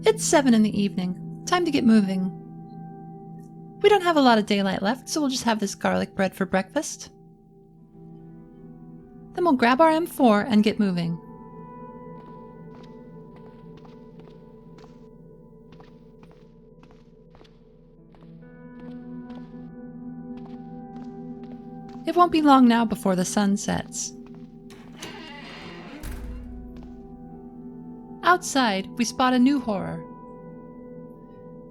It's 7 in the evening. Time to get moving. We don't have a lot of daylight left, so we'll just have this garlic bread for breakfast. Then we'll grab our M4 and get moving. It won't be long now before the sun sets. Outside, we spot a new horror.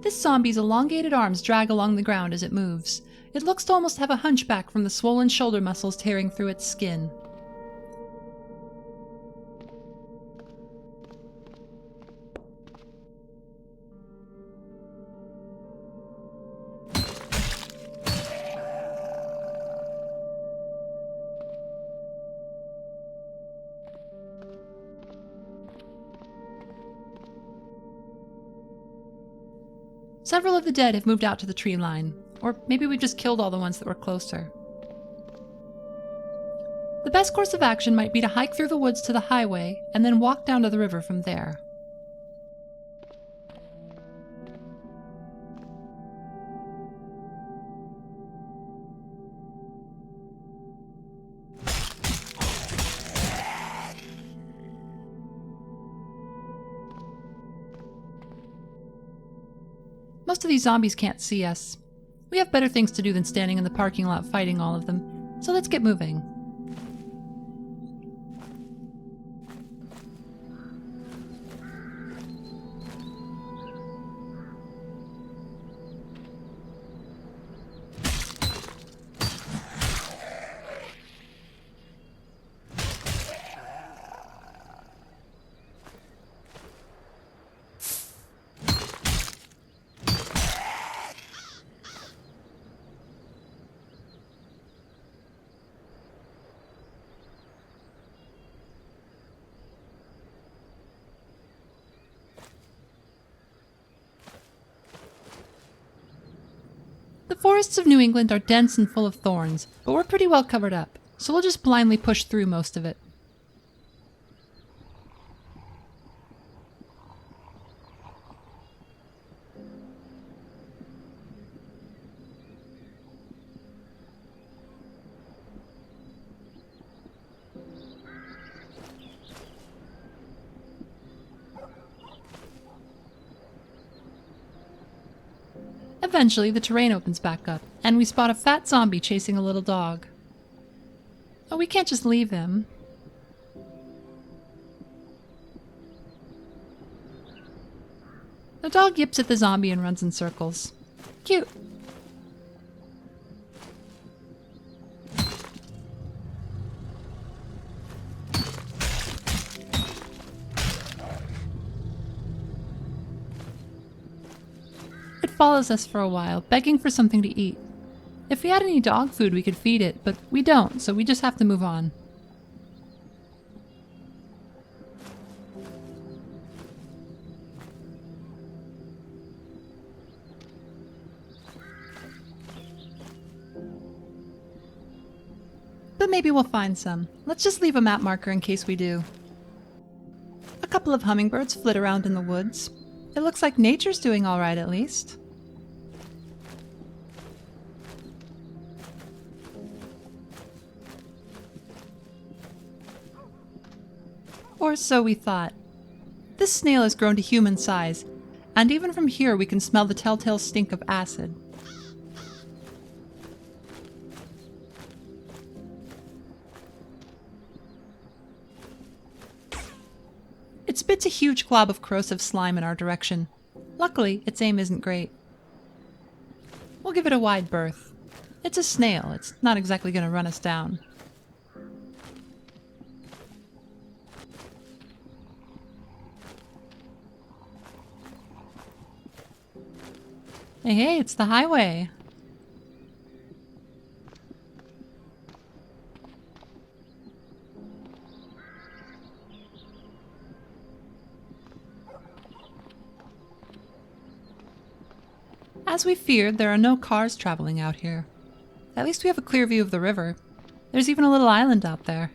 This zombie's elongated arms drag along the ground as it moves. It looks to almost have a hunchback from the swollen shoulder muscles tearing through its skin. Several of the dead have moved out to the tree line, or maybe we just killed all the ones that were closer. The best course of action might be to hike through the woods to the highway and then walk down to the river from there. Most of these zombies can't see us. We have better things to do than standing in the parking lot fighting all of them, so let's get moving. The forests of New England are dense and full of thorns, but we're pretty well covered up, so we'll just blindly push through most of it. Eventually, the terrain opens back up, and we spot a fat zombie chasing a little dog. Oh, we can't just leave him. The dog yips at the zombie and runs in circles. Cute. It follows us for a while, begging for something to eat. If we had any dog food, we could feed it, but we don't, so we just have to move on. But maybe we'll find some. Let's just leave a map marker in case we do. A couple of hummingbirds flit around in the woods. It looks like nature's doing all right, at least. Or so we thought. This snail has grown to human size, and even from here we can smell the telltale stink of acid. It spits a huge glob of corrosive slime in our direction. Luckily, its aim isn't great. We'll give it a wide berth. It's a snail, it's not exactly going to run us down. Hey, it's the highway. As we feared, there are no cars traveling out here. At least we have a clear view of the river. There's even a little island out there.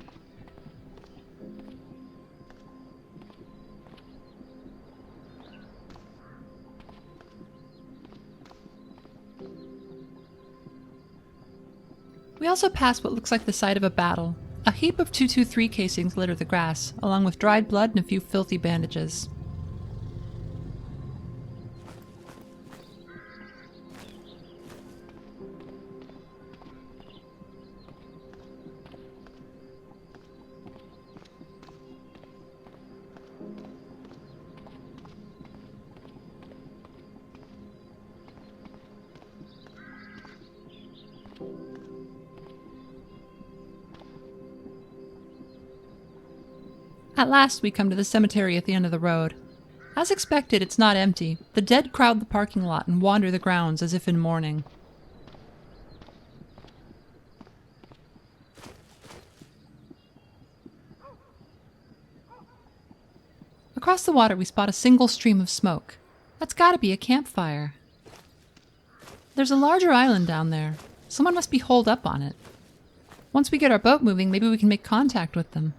also pass what looks like the site of a battle. A heap of 223 casings litter the grass, along with dried blood and a few filthy bandages. At last, we come to the cemetery at the end of the road. As expected, it's not empty. The dead crowd the parking lot and wander the grounds as if in mourning. Across the water, we spot a single stream of smoke. That's gotta be a campfire. There's a larger island down there. Someone must be holed up on it. Once we get our boat moving, maybe we can make contact with them.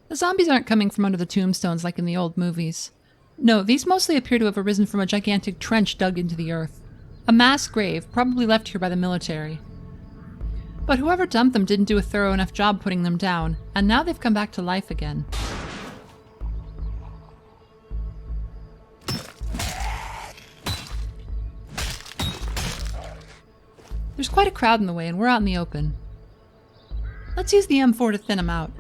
The zombies aren't coming from under the tombstones like in the old movies. No, these mostly appear to have arisen from a gigantic trench dug into the earth. A mass grave, probably left here by the military. But whoever dumped them didn't do a thorough enough job putting them down, and now they've come back to life again. There's quite a crowd in the way, and we're out in the open. Let's use the M4 to thin them out.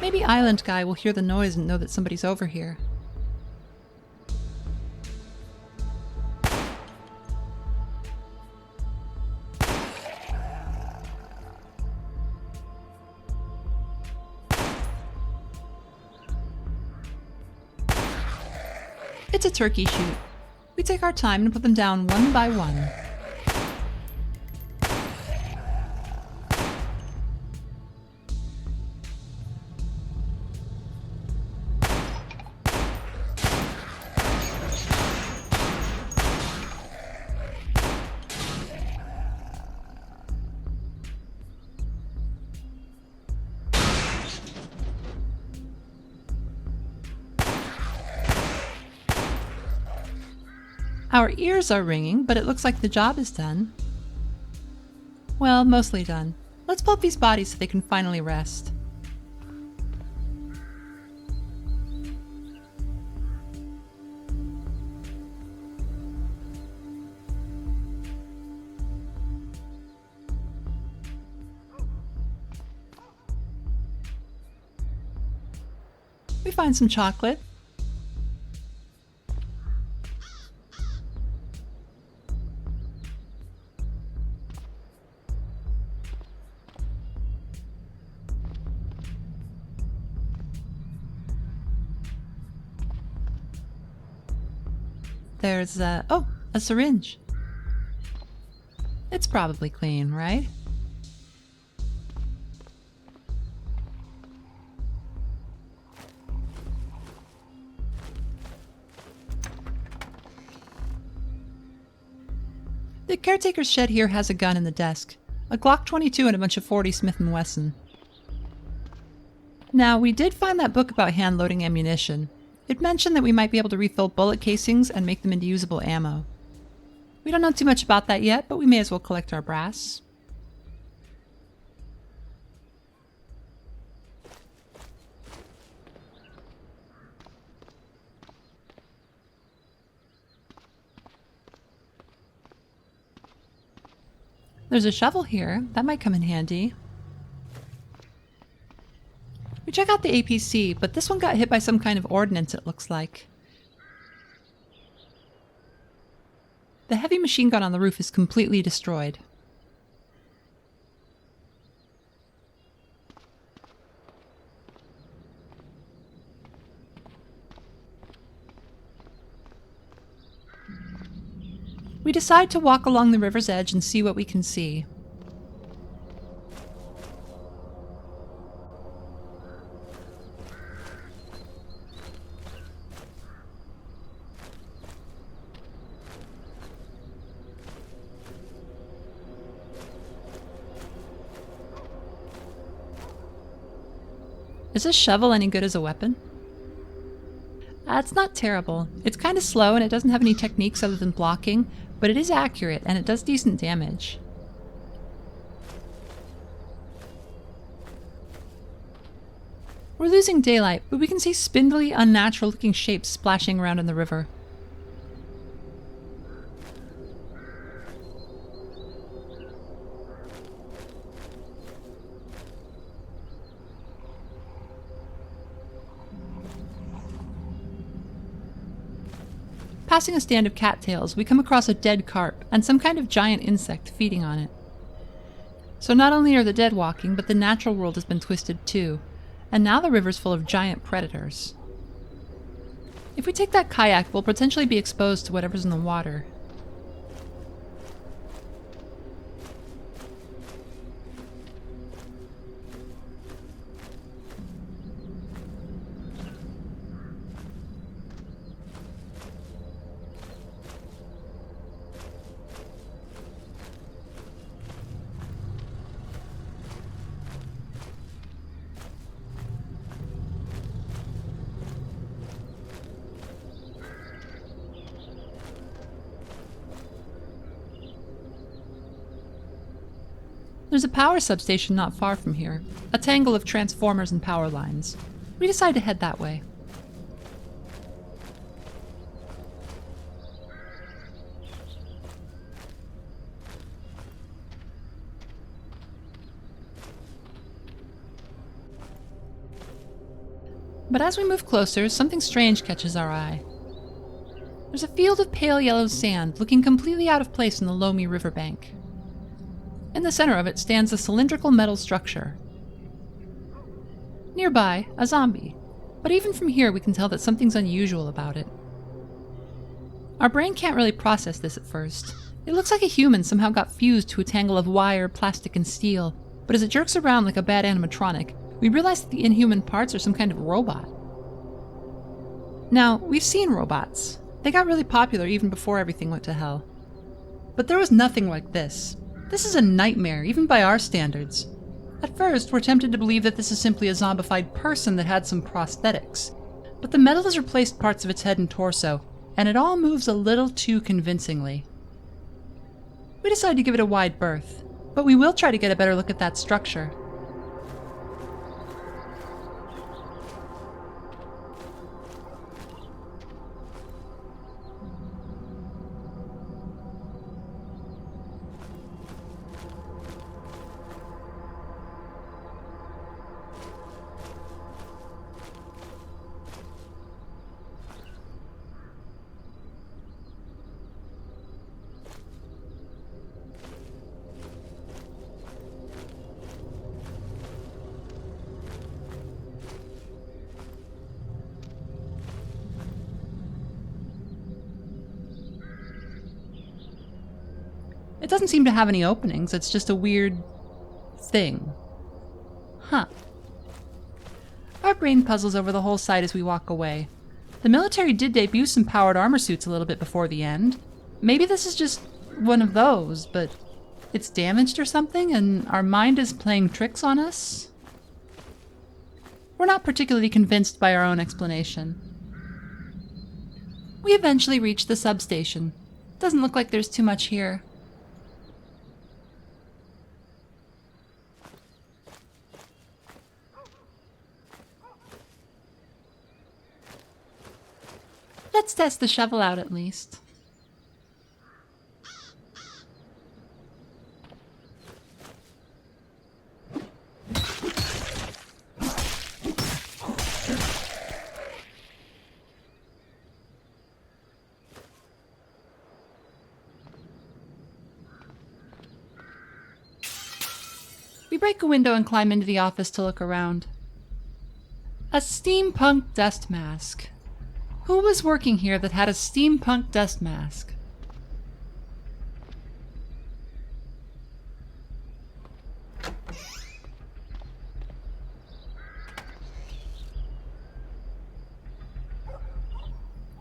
Maybe Island Guy will hear the noise and know that somebody's over here. It's a turkey shoot. We take our time and put them down one by one. Our ears are ringing, but it looks like the job is done. Well, mostly done. Let's pull up these bodies so they can finally rest. We find some chocolate. There's a syringe. It's probably clean, right? The caretaker's shed here has a gun in the desk. A Glock 22 and a bunch of 40 Smith & Wesson. Now, we did find that book about hand-loading ammunition. It mentioned that we might be able to refill bullet casings and make them into usable ammo. We don't know too much about that yet, but we may as well collect our brass. There's a shovel here. That might come in handy. We check out the APC, but this one got hit by some kind of ordnance, it looks like. The heavy machine gun on the roof is completely destroyed. We decide to walk along the river's edge and see what we can see. Is this shovel any good as a weapon? It's not terrible. It's kind of slow and it doesn't have any techniques other than blocking, but it is accurate and it does decent damage. We're losing daylight, but we can see spindly, unnatural-looking shapes splashing around in the river. Passing a stand of cattails, we come across a dead carp and some kind of giant insect feeding on it. So not only are the dead walking, but the natural world has been twisted too, and now the river's full of giant predators. If we take that kayak, we'll potentially be exposed to whatever's in the water. There's a power substation not far from here, a tangle of transformers and power lines. We decide to head that way. But as we move closer, something strange catches our eye. There's a field of pale yellow sand looking completely out of place in the loamy riverbank. In the center of it stands a cylindrical metal structure. Nearby, a zombie, but even from here we can tell that something's unusual about it. Our brain can't really process this at first. It looks like a human somehow got fused to a tangle of wire, plastic, and steel, but as it jerks around like a bad animatronic, we realize that the inhuman parts are some kind of robot. Now, we've seen robots. They got really popular even before everything went to hell. But there was nothing like this. This is a nightmare, even by our standards. At first, we're tempted to believe that this is simply a zombified person that had some prosthetics. But the metal has replaced parts of its head and torso, and it all moves a little too convincingly. We decide to give it a wide berth, but we will try to get a better look at that structure. It doesn't seem to have any openings, it's just a weird thing. Huh. Our brain puzzles over the whole site as we walk away. The military did debut some powered armor suits a little bit before the end. Maybe this is just one of those, but it's damaged or something and our mind is playing tricks on us? We're not particularly convinced by our own explanation. We eventually reach the substation. Doesn't look like there's too much here. Let's test the shovel out at least. We break a window and climb into the office to look around. A steampunk dust mask. Who was working here that had a steampunk dust mask?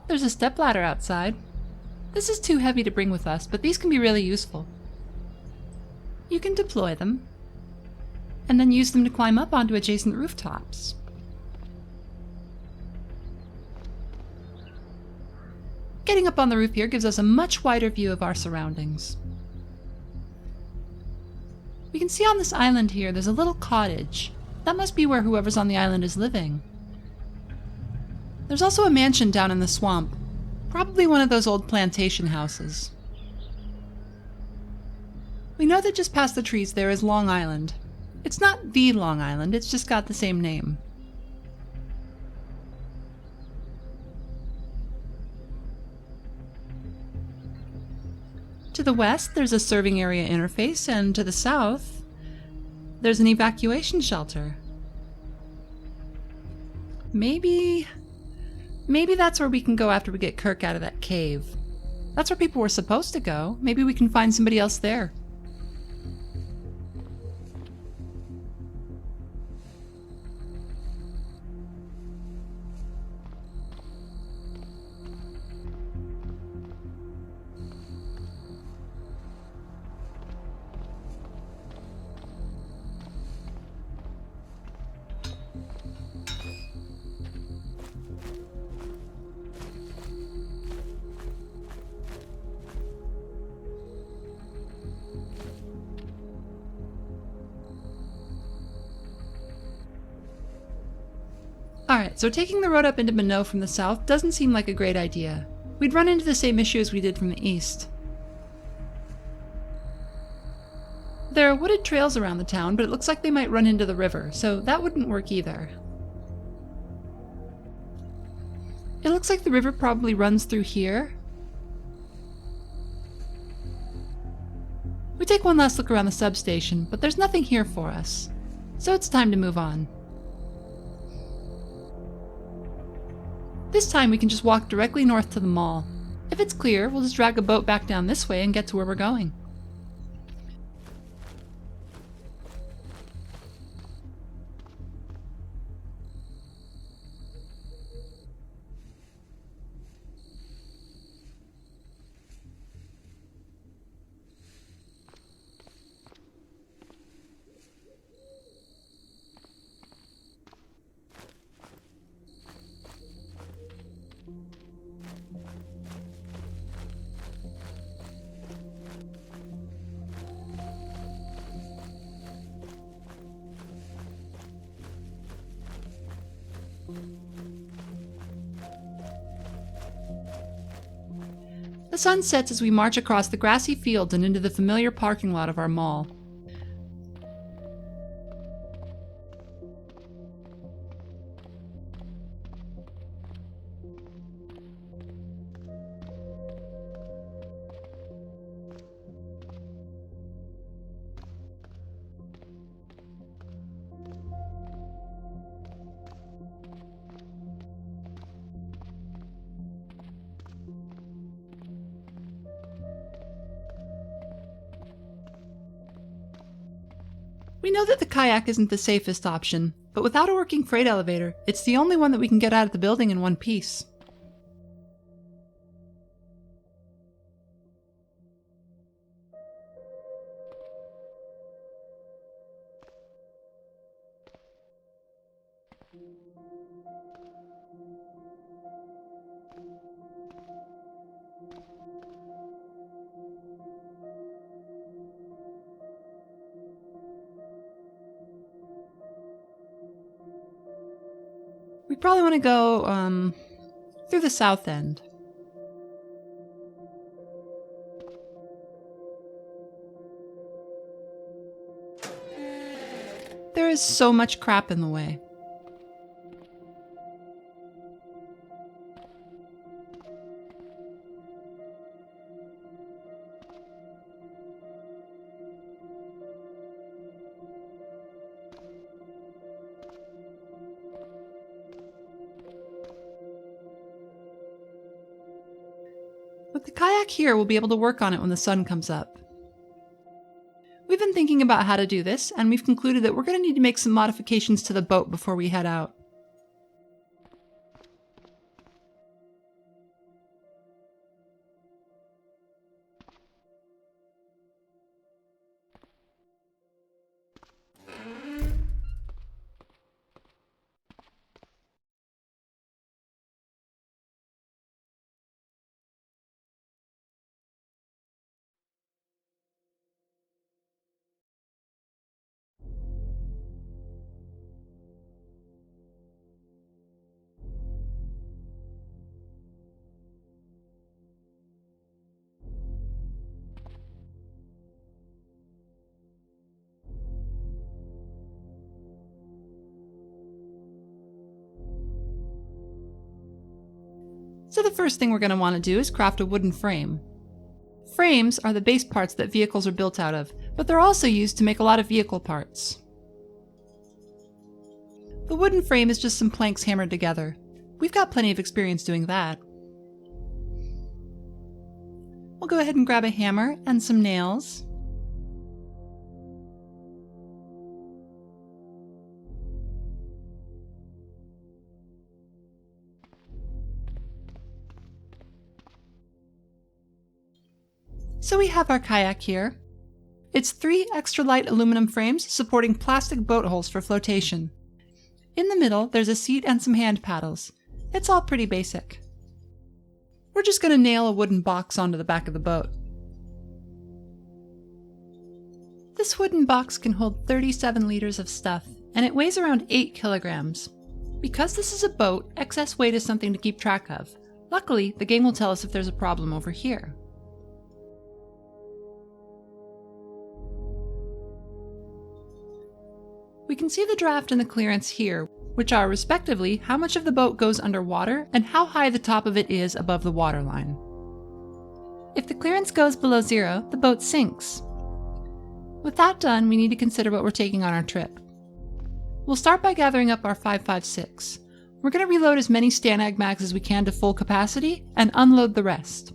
There's a stepladder outside. This is too heavy to bring with us, but these can be really useful. You can deploy them, and then use them to climb up onto adjacent Lighting up on the roof here gives us a much wider view of our surroundings. We can see on this island here there's a little cottage. That must be where whoever's on the island is living. There's also a mansion down in the swamp. Probably one of those old plantation houses. We know that just past the trees there is Long Island. It's not the Long Island, it's just got the same name. To the west, there's a serving area interface, and to the south, there's an evacuation shelter. Maybe that's where we can go after we get Kirk out of that cave. That's where people were supposed to go. Maybe we can find somebody else there. Alright, so taking the road up into Minot from the south doesn't seem like a great idea. We'd run into the same issue as we did from the east. There are wooded trails around the town, but it looks like they might run into the river, so that wouldn't work either. It looks like the river probably runs through here. We take one last look around the substation, but there's nothing here for us, so it's time to move on. This time we can just walk directly north to the mall. If it's clear, we'll just drag a boat back down this way and get to where we're going. The sun sets as we march across the grassy fields and into the familiar parking lot of our mall. We know that the kayak isn't the safest option, but without a working freight elevator, it's the only one that we can get out of the building in one piece. We probably want to go through the south end. There is so much crap in the way. With the kayak here, we'll be able to work on it when the sun comes up. We've been thinking about how to do this, and we've concluded that we're going to need to make some modifications to the boat before we head out. So the first thing we're going to want to do is craft a wooden frame. Frames are the base parts that vehicles are built out of, but they're also used to make a lot of vehicle parts. The wooden frame is just some planks hammered together. We've got plenty of experience doing that. We'll go ahead and grab a hammer and some nails. So we have our kayak here. It's 3 extra light aluminum frames supporting plastic boat hulls for flotation. In the middle, there's a seat and some hand paddles. It's all pretty basic. We're just going to nail a wooden box onto the back of the boat. This wooden box can hold 37 liters of stuff, and it weighs around 8 kilograms. Because this is a boat, excess weight is something to keep track of. Luckily, the game will tell us if there's a problem over here. We can see the draft and the clearance here, which are respectively how much of the boat goes underwater and how high the top of it is above the waterline. If the clearance goes below 0, the boat sinks. With that done, we need to consider what we're taking on our trip. We'll start by gathering up our 5.56. We're going to reload as many Stanag mags as we can to full capacity and unload the rest.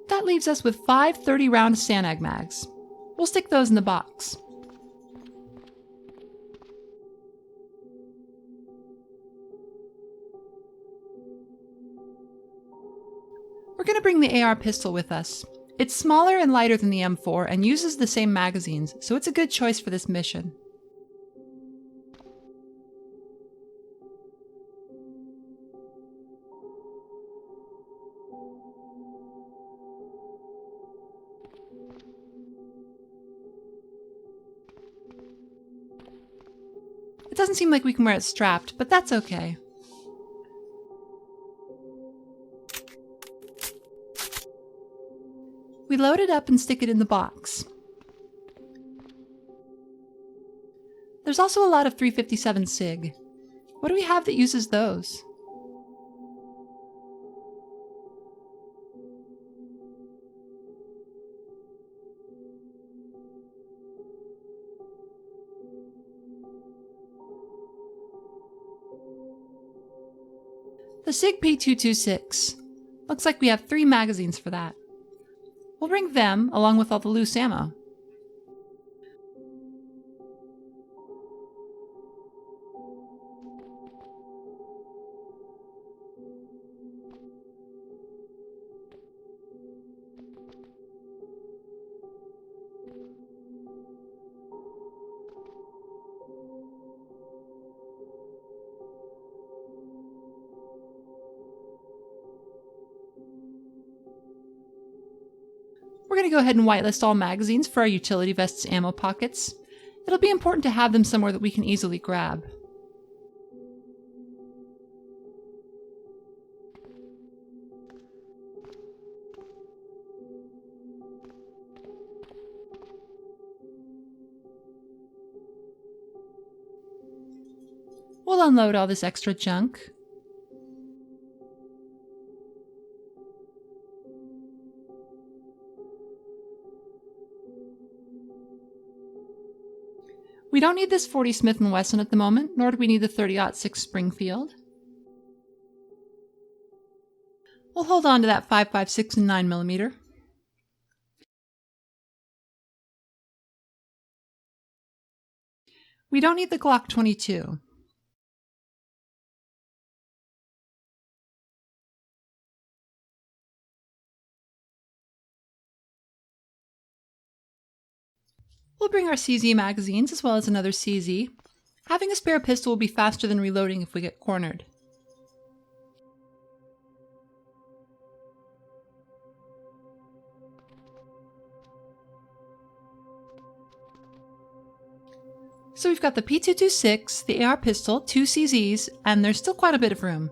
That leaves us with 5 30-round Stanag mags. We'll stick those in the box. We're going to bring the AR pistol with us. It's smaller and lighter than the M4 and uses the same magazines, so it's a good choice for this mission. It doesn't seem like we can wear it strapped, but that's okay. We load it up and stick it in the box. There's also a lot of 357 SIG. What do we have that uses those? The SIG P226. Looks like we have 3 magazines for that. We'll bring them along with all the loose ammo. We're going to go ahead and whitelist all magazines for our utility vest's ammo pockets. It'll be important to have them somewhere that we can easily grab. We'll unload all this extra junk. We don't need this 40 Smith & Wesson at the moment, nor do we need the 30-06 Springfield. We'll hold on to that 5.56 and 9mm. We don't need the Glock 22. We'll bring our CZ magazines as well as another CZ. Having a spare pistol will be faster than reloading if we get cornered. So we've got the P226, the AR pistol, 2 CZs, and there's still quite a bit of room.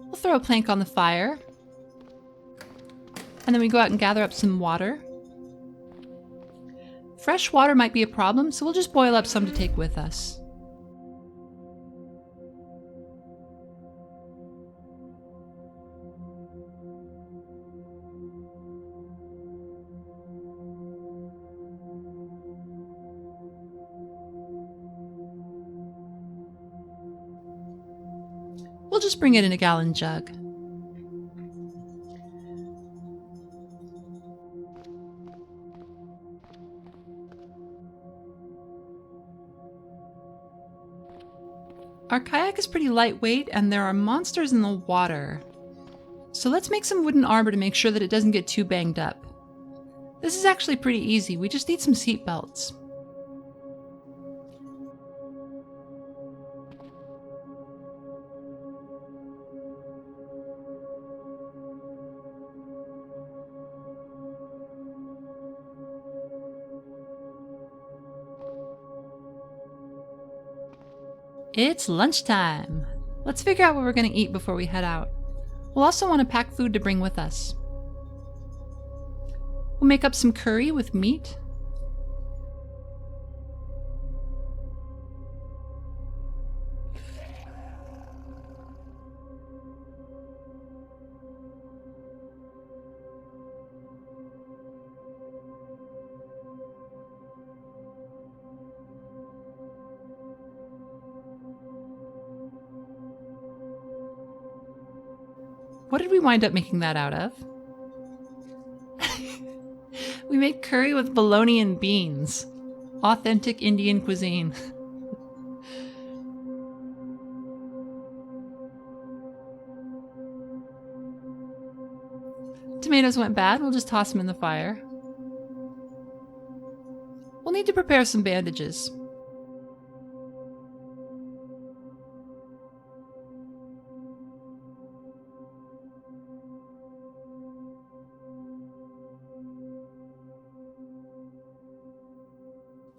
We'll throw a plank on the fire, and then we go out and gather up some water. Fresh water might be a problem, so we'll just boil up some to take with us. We'll just bring it in a gallon jug. Our kayak is pretty lightweight and there are monsters in the water. So let's make some wooden armor to make sure that it doesn't get too banged up. This is actually pretty easy, we just need some seat belts. It's lunchtime. Let's figure out what we're going to eat before we head out. We'll also want to pack food to bring with us. We'll make up some curry with meat. What did we wind up making that out of? We made curry with bologna and beans. Authentic Indian cuisine. Tomatoes went bad, we'll just toss them in the fire. We'll need to prepare some bandages.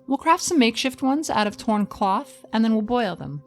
We'll craft some makeshift ones out of torn cloth, and then we'll boil them.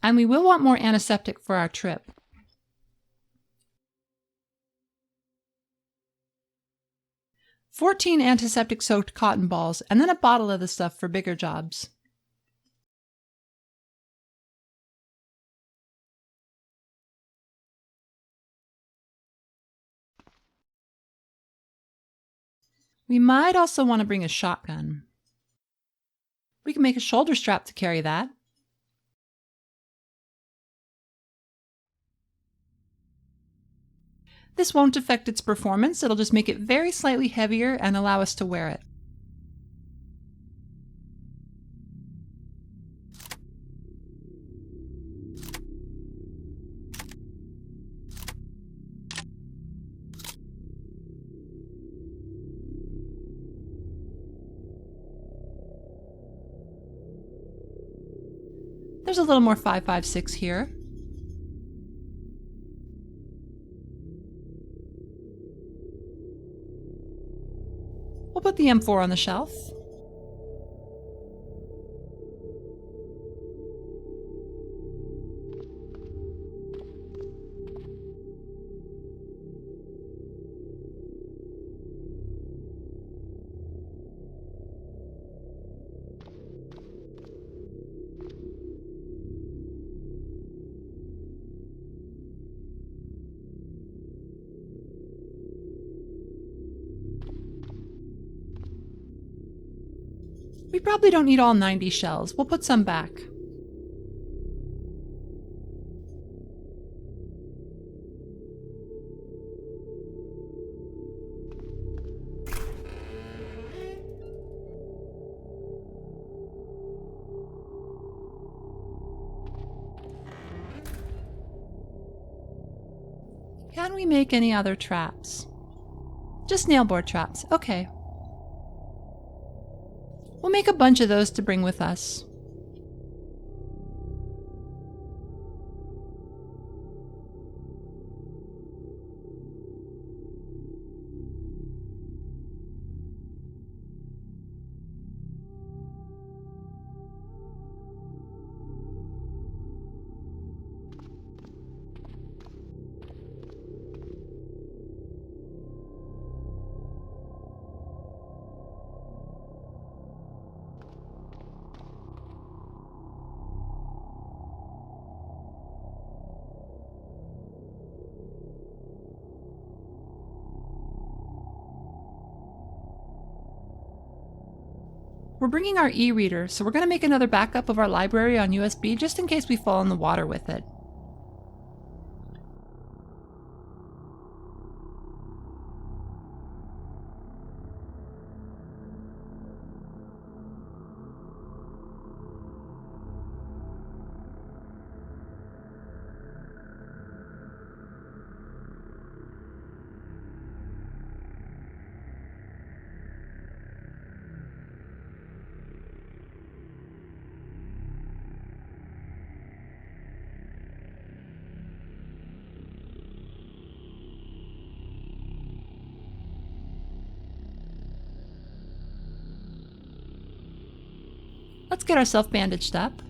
And we will want more antiseptic for our trip. "14 antiseptic-soaked cotton balls, and then a bottle of the stuff for bigger jobs." We might also want to bring a shotgun. We can make a shoulder strap to carry that. This won't affect its performance, it'll just make it very slightly heavier and allow us to wear it. There's a little more 5.56 here. We'll put the M4 on the shelf. We probably don't need all 90 shells. We'll put some back. Can we make any other traps? Just nailboard traps. Okay. We'll make a bunch of those to bring with us. We're bringing our e-reader, so we're going to make another backup of our library on USB just in case we fall in the water with it. Let's get ourselves bandaged up.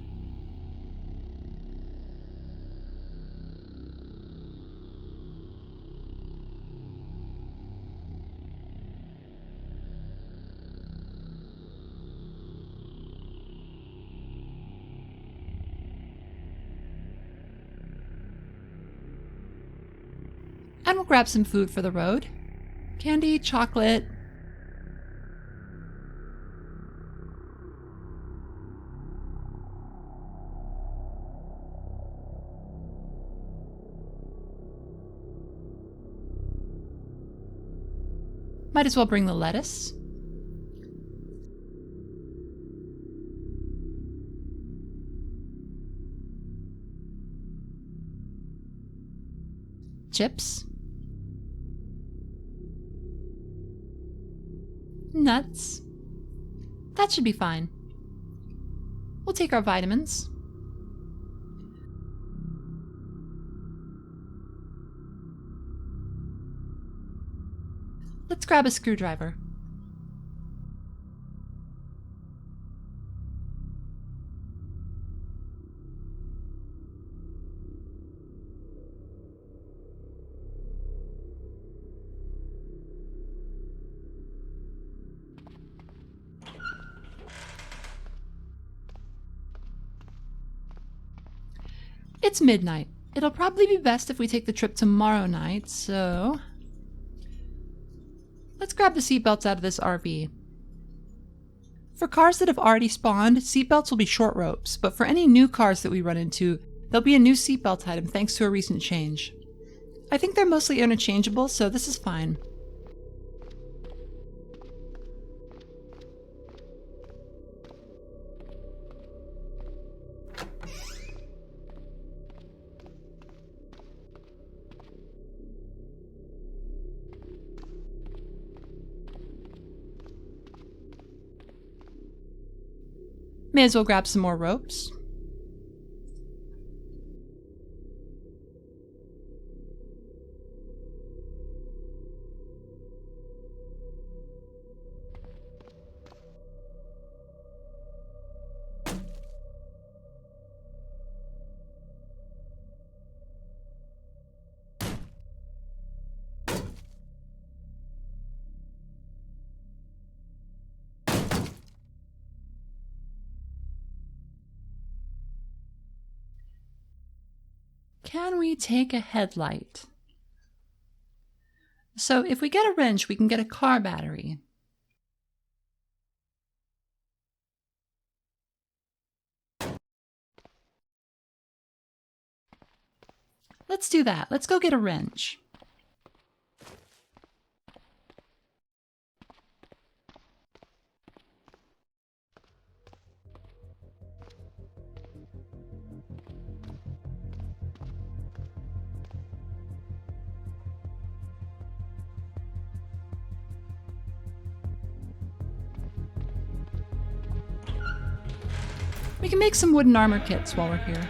And we'll grab some food for the road. Candy, chocolate. Might as well bring the lettuce. Chips. Nuts. That should be fine. We'll take our vitamins. Let's grab a screwdriver. It's midnight. It'll probably be best if we take the trip tomorrow night, so let's grab the seatbelts out of this RV. For cars that have already spawned, seatbelts will be short ropes, but for any new cars that we run into, there'll be a new seatbelt item thanks to a recent change. I think they're mostly interchangeable, so this is fine. May as well grab some more ropes. Can we take a headlight? So if we get a wrench, we can get a car battery. Let's do that. Let's go get a wrench. We can make some wooden armor kits while we're here.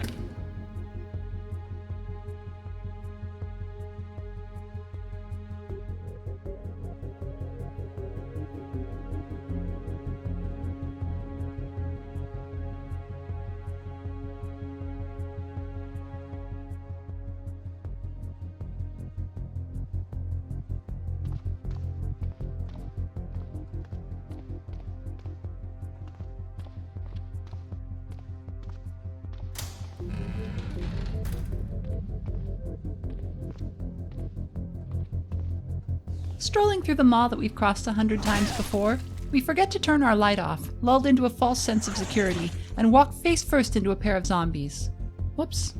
Strolling through the mall that we've crossed 100 times before, we forget to turn our light off, lulled into a false sense of security, and walk face first into a pair of zombies. Whoops.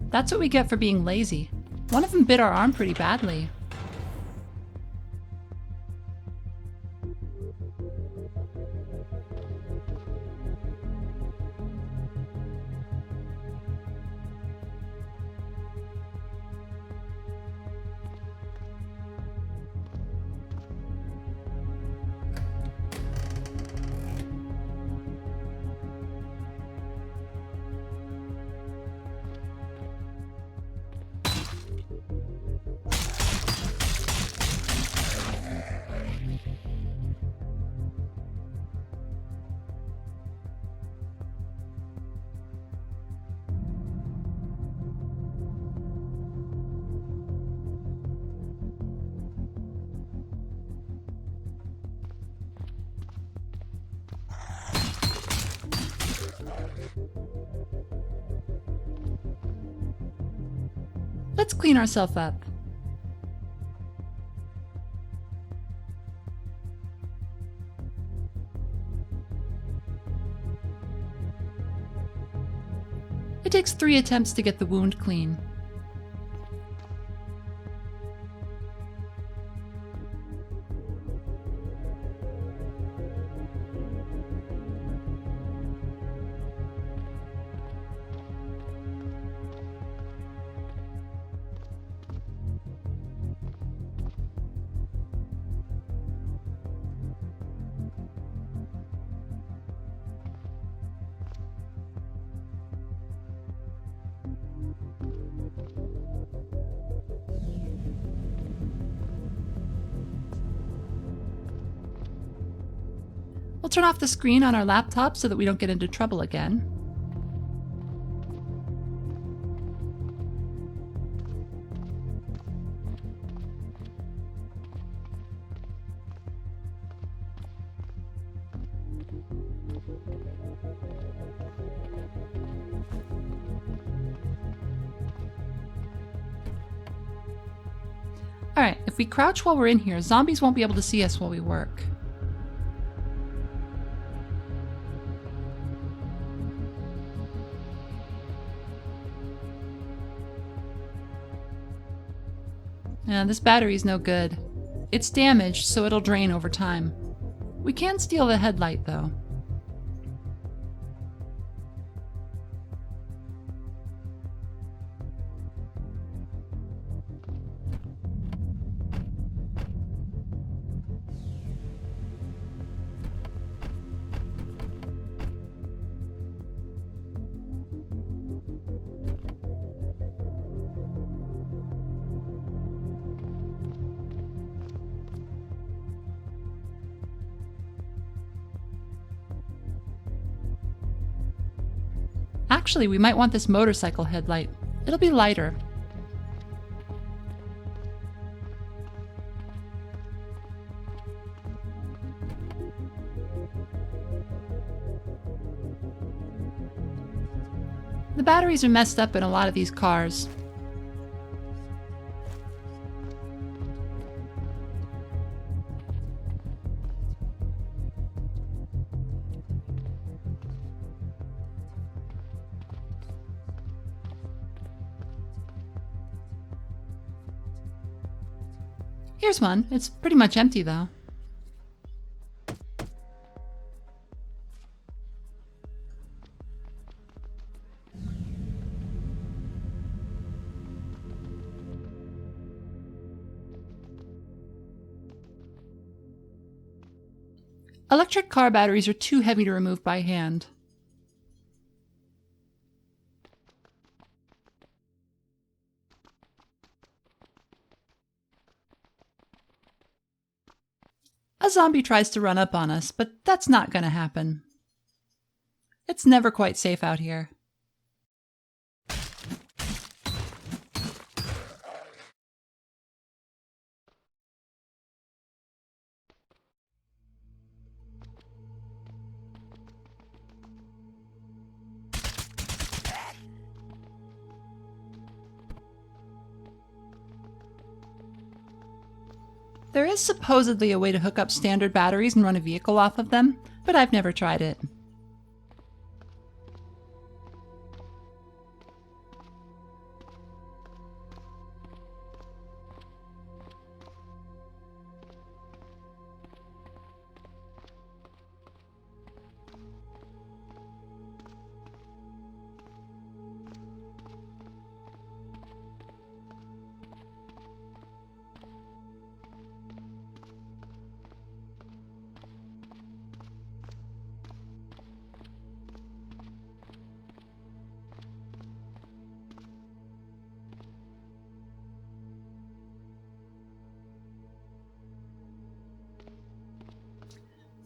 That's what we get for being lazy. One of them bit our arm pretty badly. Let's clean ourselves up. It takes 3 attempts to get the wound clean. We'll turn off the screen on our laptop so that we don't get into trouble again. Alright, if we crouch while we're in here, zombies won't be able to see us while we work. This battery's no good. It's damaged, so it'll drain over time. We can steal the headlight, though. Actually, we might want this motorcycle headlight. It'll be lighter. The The batteries are messed up in a lot of these cars. Here's one. It's pretty much empty though. Electric car batteries are too heavy to remove by hand. A zombie tries to run up on us, but that's not going to happen. It's never quite safe out here. There is supposedly a way to hook up standard batteries and run a vehicle off of them, but I've never tried it.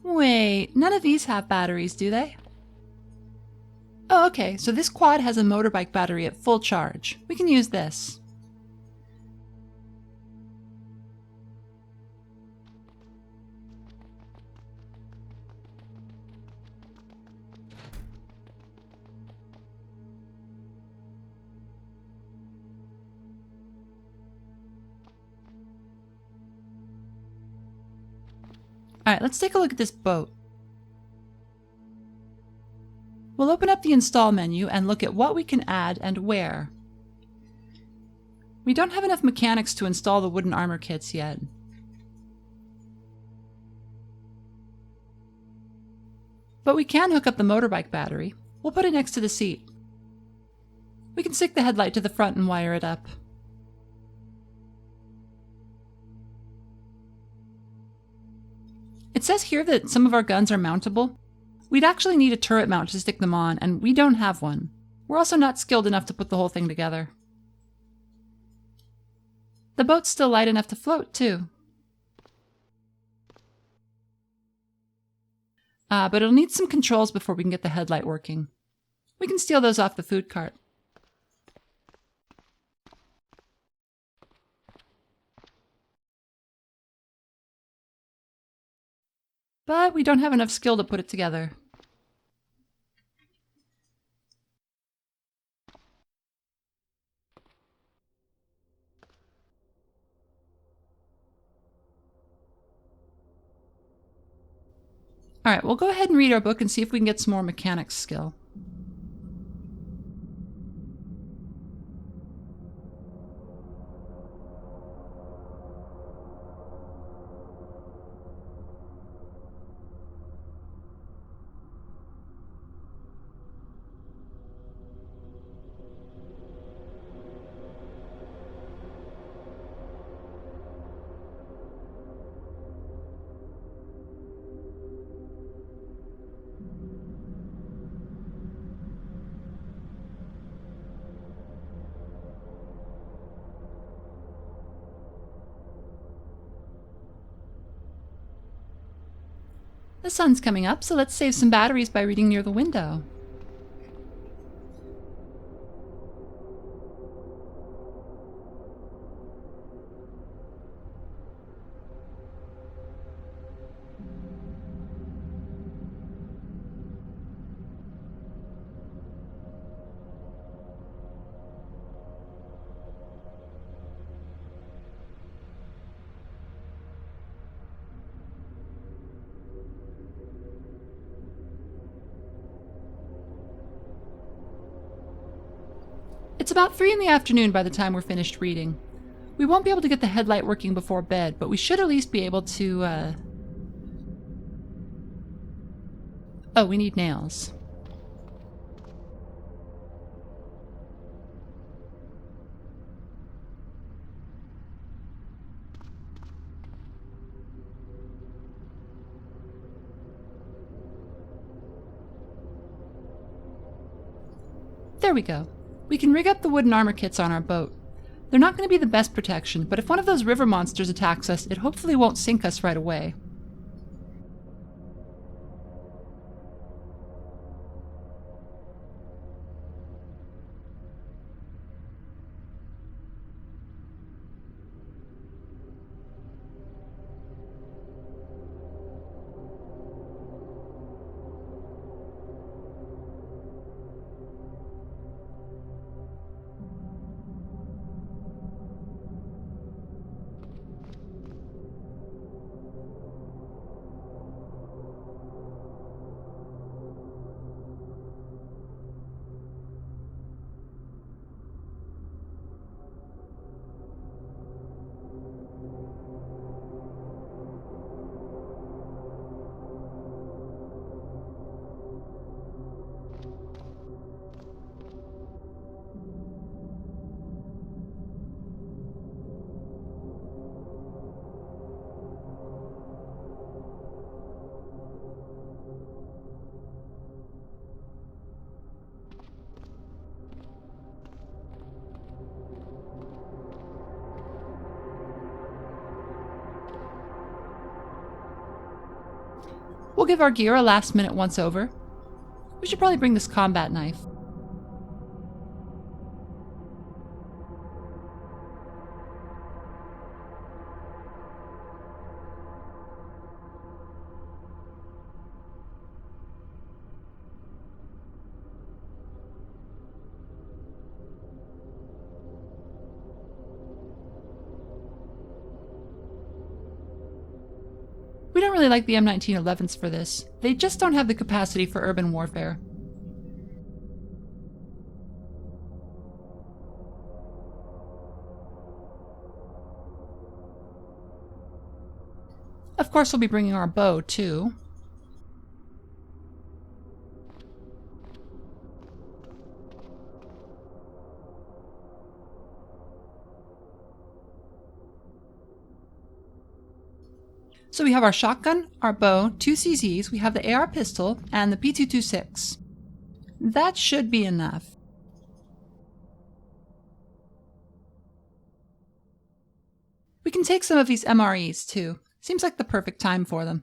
Wait, none of these have batteries, do they? Oh, okay, so this quad has a motorbike battery at full charge. We can use this. Alright, let's take a look at this boat. We'll open up the install menu and look at what we can add and where. We don't have enough mechanics to install the wooden armor kits yet. But we can hook up the motorbike battery. We'll put it next to the seat. We can stick the headlight to the front and wire it up. It says here that some of our guns are mountable. We'd actually need a turret mount to stick them on, and we don't have one. We're also not skilled enough to put the whole thing together. The boat's still light enough to float, too. But it'll need some controls before we can get the headlight working. We can steal those off the food cart. But we don't have enough skill to put it together. Alright, we'll go ahead and read our book and see if we can get some more mechanics skill. The sun's coming up, so let's save some batteries by reading near the window. about 3 in the afternoon by the time we're finished reading. We won't be able to get the headlight working before bed, but we should at least be able to, Oh, we need nails. There we go. We can rig up the wooden armor kits on our boat. They're not going to be the best protection, but if one of those river monsters attacks us, it hopefully won't sink us right away. We'll give our gear a last-minute once-over. We should probably bring this combat knife. We don't really like the M1911s for this. They just don't have the capacity for urban warfare. Of course, we'll be bringing our bow, too. So we have our shotgun, our bow, 2 CZs, we have the AR pistol, and the P226. That should be enough. We can take some of these MREs, too. Seems like the perfect time for them.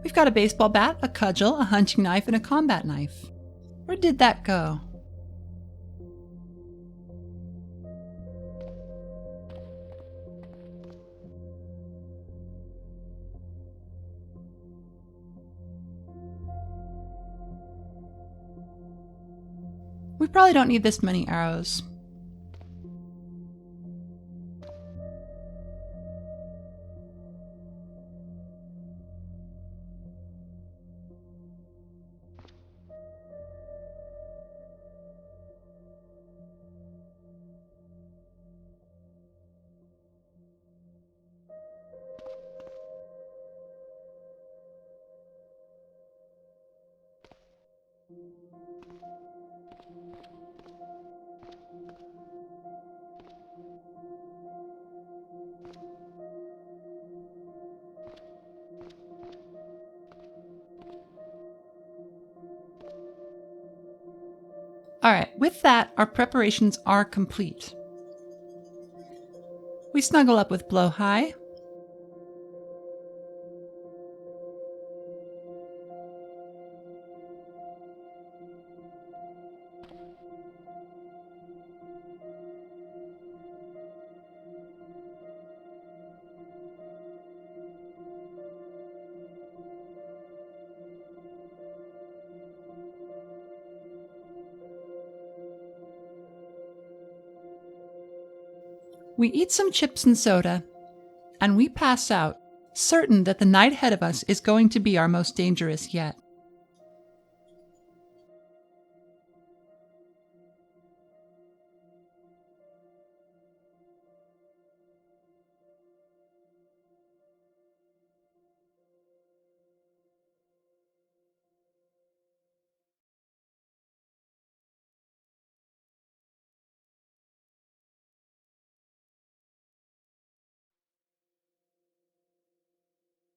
We've got a baseball bat, a cudgel, a hunting knife, and a combat knife. Where did that go? We probably don't need this many arrows. Alright, with that, our preparations are complete. We snuggle up with Blowhigh. We eat some chips and soda, and we pass out, certain that the night ahead of us is going to be our most dangerous yet.